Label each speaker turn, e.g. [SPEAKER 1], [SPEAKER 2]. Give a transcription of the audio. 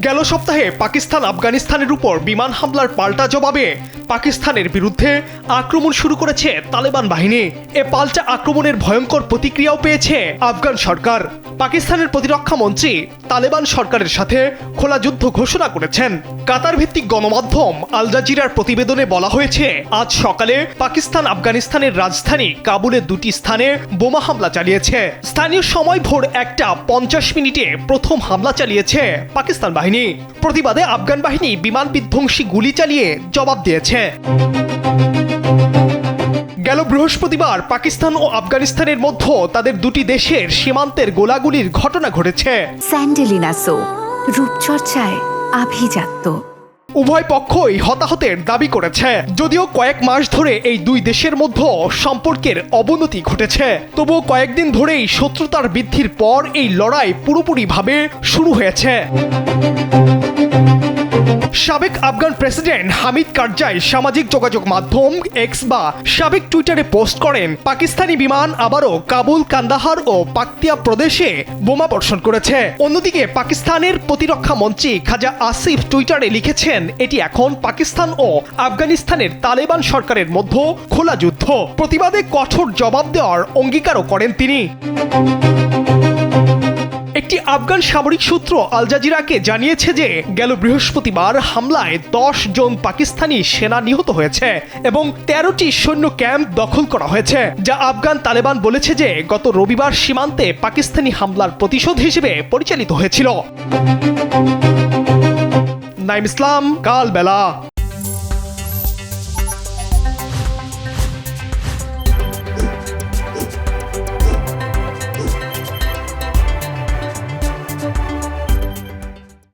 [SPEAKER 1] গেল সপ্তাহে পাকিস্তান আফগানিস্তানের উপর বিমান হামলার পাল্টা জবাবে পাকিস্তানের বিরুদ্ধে আক্রমণ শুরু করেছে তালেবান বাহিনী। এ পাল্টা আক্রমণের ভয়ঙ্কর প্রতিক্রিয়াও পেয়েছে আফগান সরকার। পাকিস্তানের প্রতিরক্ষা মন্ত্রী তালেবান সরকারের সাথে খোলা যুদ্ধ ঘোষণা করেছেন। কাতার ভিত্তিক গণমাধ্যম আল জাজিরার প্রতিবেদনে বলা হয়েছে, আজ সকালে পাকিস্তান আফগানিস্তানের রাজধানী কাবুলের দুটি স্থানে বোমা হামলা চালিয়েছে। স্থানীয় সময় ভোর 1:50 প্রথম হামলা চালিয়েছে পাকিস্তান বাহিনী। প্রতিবাদে আফগান বাহিনী বিমান বিধ্বংসী গুলি চালিয়ে জবাব দিয়েছে। গেল বৃহস্পতিবার পাকিস্তান ও আফগানিস্তানের মধ্যে তাদের দুটি দেশের সীমান্তের গোলাগুলির ঘটনা ঘটেছে।
[SPEAKER 2] স্যান্ডেলিনা সো, রূপচর্চায় আভিজাত্য।
[SPEAKER 1] উভয় পক্ষই হতাহতের দাবি করেছে। যদিও কয়েক মাস ধরে এই দুই দেশের মধ্যে সম্পর্কের অবনতি ঘটেছে, তবুও কয়েকদিন ধরেই শত্রুতার বৃদ্ধির পর এই লড়াই পুরোপুরিভাবে শুরু হয়েছে। সাবেক আফগান প্রেসিডেন্ট হামিদ কারজাই সামাজিক যোগাযোগ মাধ্যম এক্স বা সাবেক টুইটারে পোস্ট করেন, পাকিস্তানি বিমান আবারও কাবুল, কান্দাহার ও পাকতিয়া প্রদেশে বোমা বর্ষণ করেছে। অন্যদিকে পাকিস্তানের প্রতিরক্ষা মন্ত্রী খাজা আসিফ টুইটারে লিখেছেন, এটি এখন পাকিস্তান ও আফগানিস্তানের তালেবান সরকারের মধ্যে খোলা যুদ্ধ। প্রতিবাদে কঠোর জবাব দেওয়ার অঙ্গীকারও করেন তিনি। একটি আফগান সামরিক সূত্র আল জাজিরাকে জানিয়েছে যে গেল বৃহস্পতিবার হামলায় 10 জন পাকিস্তানি সেনা নিহত হয়েছে এবং 13টি সৈন্য ক্যাম্প দখল করা হয়েছে, যা আফগান তালেবান বলেছে যে গত রবিবার সীমান্তে পাকিস্তানি হামলার প্রতিশোধ হিসেবে পরিচালিত হয়েছিল। নাইম ইসলাম, কালবেলা।